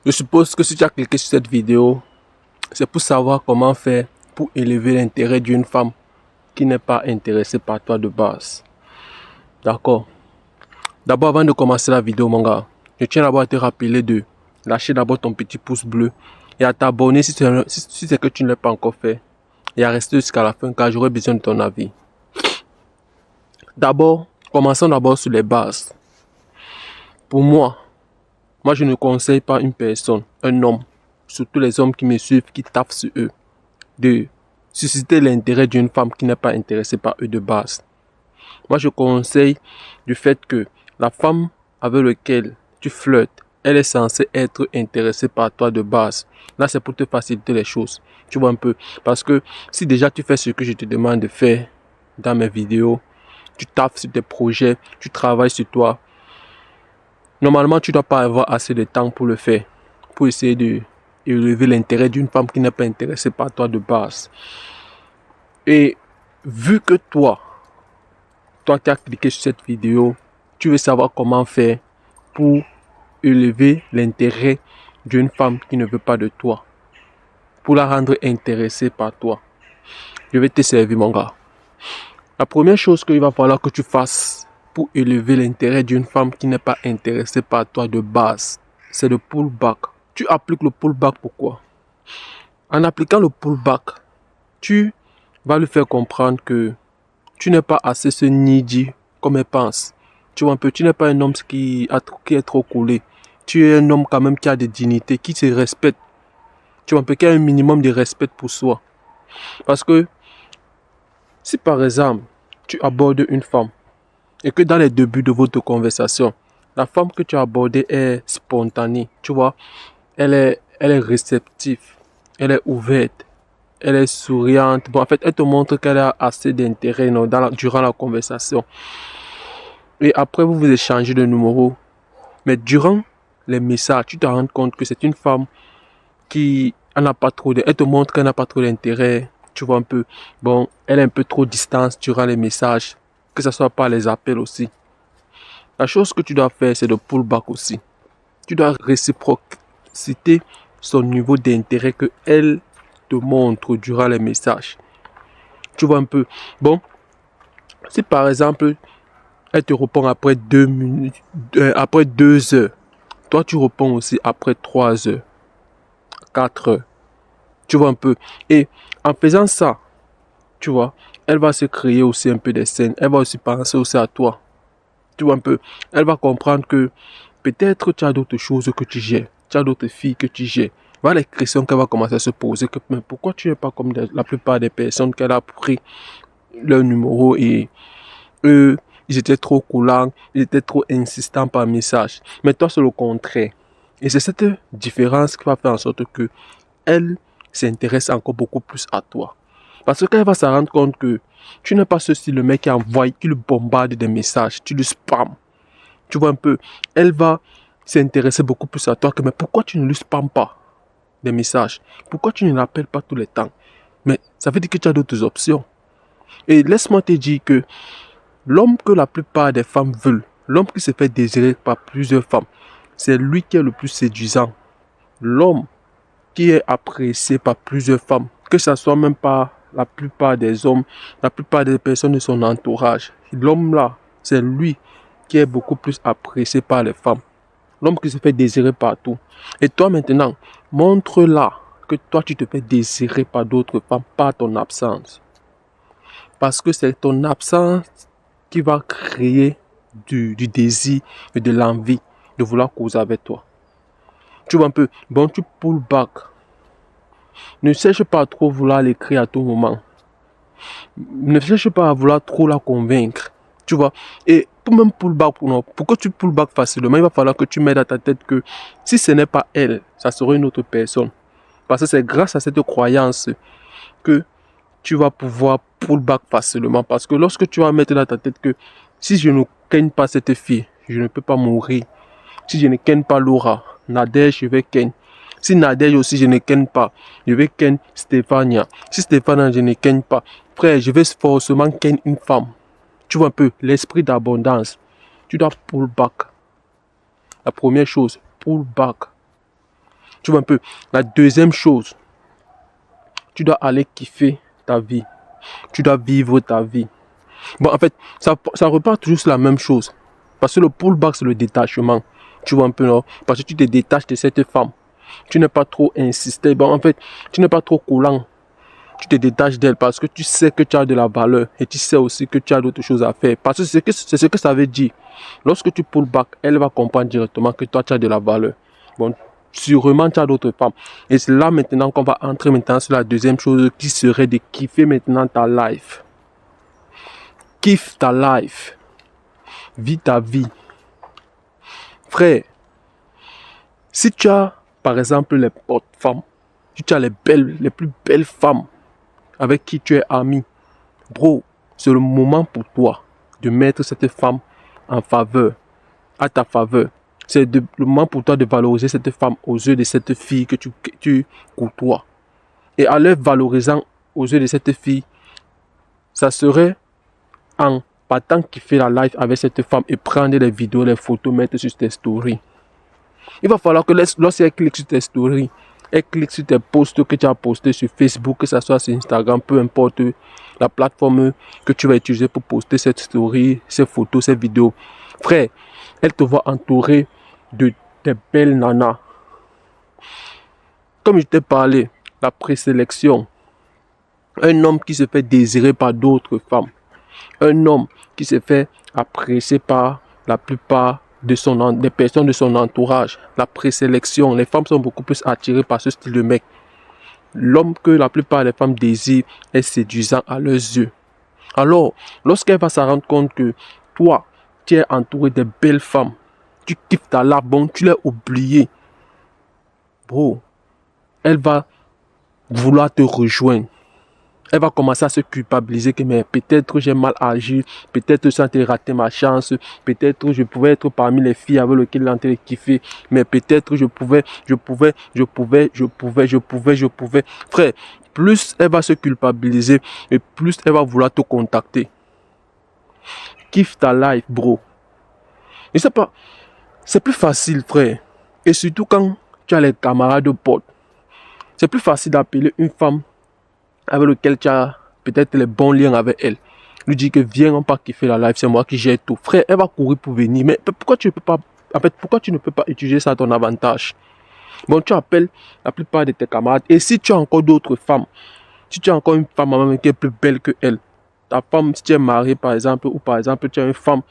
Je suppose que si tu as cliqué sur cette vidéo, c'est pour savoir comment faire pour élever l'intérêt d'une femme qui n'est pas intéressée par toi de base. D'accord. D'abord, avant de commencer la vidéo, mon gars, je tiens d'abord à te rappeler de lâcher d'abord ton petit pouce bleu et à t'abonner si c'est que tu ne l'as pas encore fait et à rester jusqu'à la fin car j'aurai besoin de ton avis. D'abord, commençons d'abord sur les bases. Pour moi, je ne conseille pas une personne, un homme, surtout les hommes qui me suivent, qui taffent sur eux, de susciter l'intérêt d'une femme qui n'est pas intéressée par eux de base. Moi, je conseille du fait que la femme avec laquelle tu flirtes, elle est censée être intéressée par toi de base. Là, c'est pour te faciliter les choses. Tu vois un peu. Parce que si déjà tu fais ce que je te demande de faire dans mes vidéos, tu taffes sur tes projets, tu travailles sur toi, normalement, tu ne dois pas avoir assez de temps pour le faire, pour essayer de élever l'intérêt d'une femme qui n'est pas intéressée par toi de base. Et vu que toi qui as cliqué sur cette vidéo, tu veux savoir comment faire pour élever l'intérêt d'une femme qui ne veut pas de toi, pour la rendre intéressée par toi. Je vais te servir, mon gars. La première chose qu'il va falloir que tu fasses pour élever l'intérêt d'une femme qui n'est pas intéressée par toi de base, c'est le pullback. Tu appliques le pullback pourquoi? En appliquant le pullback, tu vas lui faire comprendre que tu n'es pas assez ce needy comme elle pense. Tu vois un peu, tu n'es pas un homme qui est trop coulé. Tu es un homme quand même qui a de dignité, qui se respecte. Tu vois un peu, qui a un minimum de respect pour soi. Parce que si par exemple, tu abordes une femme et que dans les débuts de votre conversation, la femme que tu as abordée est spontanée, tu vois, elle est réceptive, elle est ouverte, elle est souriante. Bon, en fait, elle te montre qu'elle a assez d'intérêt durant la conversation. Et après, vous échangez de numéros. Mais durant les messages, tu te rends compte que c'est une femme qui n'a pas trop elle te montre qu'elle n'a pas trop d'intérêt. Tu vois un peu. Bon, elle est un peu trop distante durant les messages. Que ce soit par les appels aussi. La chose que tu dois faire, c'est de pull back aussi. Tu dois réciprociter son niveau d'intérêt que elle te montre durant les messages. Tu vois un peu. Bon, si par exemple, elle te répond après 2 minutes, après 2 heures. Toi, tu réponds aussi après 3 heures, 4 heures. Tu vois un peu. Et en faisant ça, tu vois, elle va se créer aussi un peu des scènes. Elle va aussi penser aussi à toi. Tu vois un peu. Elle va comprendre que peut-être tu as d'autres choses que tu gères. Tu as d'autres filles que tu gères. Voilà les questions qu'elle va commencer à se poser. Mais pourquoi tu n'es pas comme la plupart des personnes qu'elle a pris leur numéro et eux, ils étaient trop coulants, ils étaient trop insistants par message. Mais toi, c'est le contraire. Et c'est cette différence qui va faire en sorte que elle s'intéresse encore beaucoup plus à toi. Parce qu'elle va se rendre compte que tu n'es pas ce style de mec qui envoie, qui le bombarde des messages, tu le spams. Tu vois un peu, elle va s'intéresser beaucoup plus à toi que mais pourquoi tu ne lui spams pas des messages? Pourquoi tu ne l'appelles pas tous les temps? Mais ça veut dire que tu as d'autres options. Et laisse-moi te dire que l'homme que la plupart des femmes veulent, l'homme qui se fait désirer par plusieurs femmes, c'est lui qui est le plus séduisant. L'homme qui est apprécié par plusieurs femmes, que ce soit même pas la plupart des hommes, la plupart des personnes de son entourage. L'homme là, c'est lui qui est beaucoup plus apprécié par les femmes. L'homme qui se fait désirer partout. Et toi maintenant, montre-là que toi tu te fais désirer par d'autres femmes par ton absence. Parce que c'est ton absence qui va créer du désir et de l'envie de vouloir causer avec toi. Tu vois un peu, bon tu pull back. Ne cherche pas à trop vouloir l'écrire à tout moment. Ne cherche pas à vouloir trop la convaincre. Tu vois. Et pour même pull back, pour que tu pull back facilement, il va falloir que tu mettes dans ta tête que si ce n'est pas elle, ça serait une autre personne. Parce que c'est grâce à cette croyance que tu vas pouvoir pull back facilement. Parce que lorsque tu vas mettre dans ta tête que si je ne ken pas cette fille, je ne peux pas mourir. Si je ne ken pas Laura, Nadège, je vais ken. Si Nadège aussi, je ne ken pas, je vais ken Stéphania. Si Stéphania, je ne ken pas, frère, je vais forcément ken une femme. Tu vois un peu, l'esprit d'abondance. Tu dois pull back. La première chose, pull back. Tu vois un peu. La deuxième chose, tu dois aller kiffer ta vie. Tu dois vivre ta vie. Bon, en fait, ça repart toujours sur la même chose. Parce que le pullback, c'est le détachement. Tu vois un peu, non? Parce que tu te détaches de cette femme. Tu n'es pas trop insisté. Bon, en fait, tu n'es pas trop coulant. Tu te détaches d'elle parce que tu sais que tu as de la valeur. Et tu sais aussi que tu as d'autres choses à faire. Parce que c'est ce que ça veut dire. Lorsque tu pull back, elle va comprendre directement que toi, tu as de la valeur. Bon, sûrement, tu as d'autres femmes. Et c'est là maintenant qu'on va entrer maintenant sur la deuxième chose qui serait de kiffer maintenant ta life. Kiffe ta life. Vis ta vie. Frère, si tu as, par exemple, les potes femmes, si tu as les plus belles femmes avec qui tu es ami, bro, c'est le moment pour toi de mettre cette femme en faveur, à ta faveur. C'est le moment pour toi de valoriser cette femme aux yeux de cette fille que tu côtoies. Et en le valorisant aux yeux de cette fille, ça serait en partant kiffer la life avec cette femme et prendre les vidéos, les photos, mettre sur tes stories. Il va falloir que lorsqu'elle clique sur tes stories, elle clique sur tes posts que tu as postés sur Facebook, que ce soit sur Instagram, peu importe la plateforme que tu vas utiliser pour poster cette story, ces photos, ces vidéos. Frère, elle te voit entouré de tes belles nanas. Comme je t'ai parlé, la présélection. Un homme qui se fait désirer par d'autres femmes. Un homme qui se fait apprécier par la plupart des personnes de son entourage. La présélection. Les femmes sont beaucoup plus attirées par ce style de mec. L'homme que la plupart des femmes désirent est séduisant à leurs yeux. Alors, lorsqu'elle va se rendre compte que toi, tu es entouré de belles femmes, tu kiffes ta life, bon, tu l'as oublié. Bro, elle va vouloir te rejoindre. Elle va commencer à se culpabiliser que mais peut-être j'ai mal agi, peut-être ça a raté ma chance, peut-être je pouvais être parmi les filles avec lesquelles elle est en train de kiffer, mais peut-être je pouvais. Frère, plus elle va se culpabiliser et plus elle va vouloir te contacter. Kiffe ta life, bro. Je sais pas, c'est plus facile, frère. Et surtout quand tu as les camarades de potes. C'est plus facile d'appeler une femme avec laquelle tu as peut-être les bons liens avec elle. Lui dit que viens, on part kiffer la life, c'est moi qui gère tout. Frère, elle va courir pour venir. Mais pourquoi tu ne peux pas utiliser ça à ton avantage? Bon, tu appelles la plupart de tes camarades. Et si tu as encore d'autres femmes, si tu as encore une femme même qui est plus belle que elle, ta femme, si tu es marié par exemple, ou par exemple tu as une femme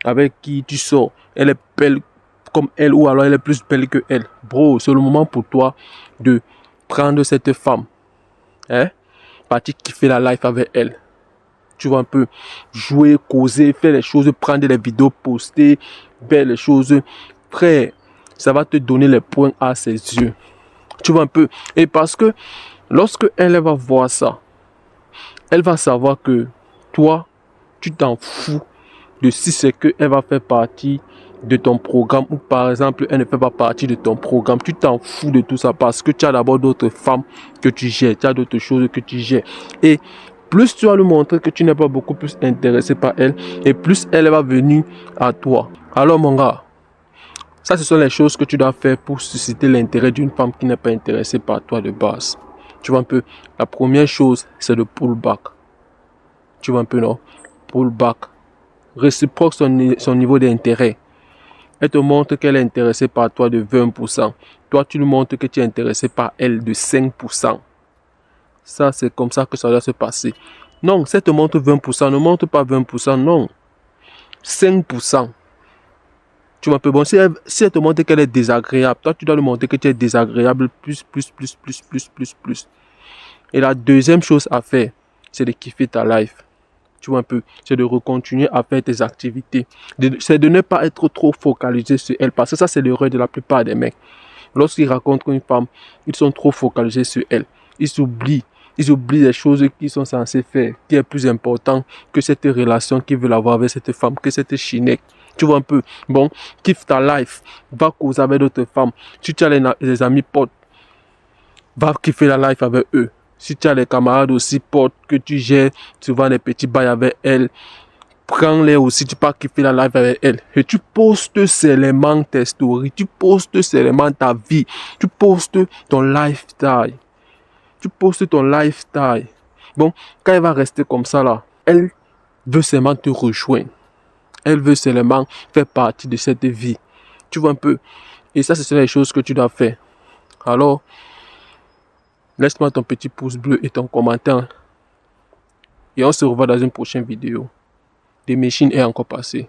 avec qui tu sors, elle est belle comme elle, ou alors elle est plus belle que elle. Bro, c'est le moment pour toi de prendre cette femme. Hein? Partir kiffer la life avec elle. Tu vas un peu jouer, causer, faire les choses, prendre les vidéos, poster, faire les choses. Frère, ça va te donner les points à ses yeux. Tu vois un peu. Et parce que lorsque elle va voir ça, elle va savoir que toi, tu t'en fous de si c'est qu'elle va faire partie de ton programme ou par exemple elle ne fait pas partie de ton programme. Tu t'en fous de tout ça parce que tu as d'abord d'autres femmes que tu gères, tu as d'autres choses que tu gères. Et plus tu vas lui montrer que tu n'es pas beaucoup plus intéressé par elle et plus elle va venir à toi. Alors mon gars, ça ce sont les choses que tu dois faire pour susciter l'intérêt d'une femme qui n'est pas intéressée par toi de base. Tu vois un peu, la première chose c'est le pullback. Tu vois un peu, non? Pullback. Réciproque son niveau d'intérêt. Elle te montre qu'elle est intéressée par toi de 20%. Toi, tu lui montres que tu es intéressé par elle de 5%. Ça, c'est comme ça que ça doit se passer. Non, si elle te montre 20%, ne montre pas 20%, non. 5%. Tu vois un peu bon. Si elle te montre qu'elle est désagréable, toi, tu dois lui montrer que tu es désagréable plus. Et la deuxième chose à faire, c'est de kiffer ta life. Tu vois un peu, c'est de recontinuer à faire tes activités. C'est de ne pas être trop focalisé sur elle. Parce que ça, c'est l'erreur de la plupart des mecs. Lorsqu'ils rencontrent une femme, ils sont trop focalisés sur elle. Ils oublient les choses qu'ils sont censés faire, qui est plus important que cette relation qu'ils veulent avoir avec cette femme, que cette chinette. Tu vois un peu, bon, kiffe ta life, va causer avec d'autres femmes. Si tu as les amis potes, va kiffer la life avec eux. Si tu as les camarades aussi potes que tu gères, tu vas des petits bails avec elles, prends-les aussi, tu pars kiffer la live avec elle. Et tu postes seulement tes stories, tu postes seulement ta vie, tu postes ton lifestyle. Tu postes ton lifestyle. Bon, quand elle va rester comme ça là, elle veut seulement te rejoindre. Elle veut seulement faire partie de cette vie. Tu vois un peu. Et ça, ce sont les choses que tu dois faire. Alors, laisse-moi ton petit pouce bleu et ton commentaire. Et on se revoit dans une prochaine vidéo. Des machines est encore passé.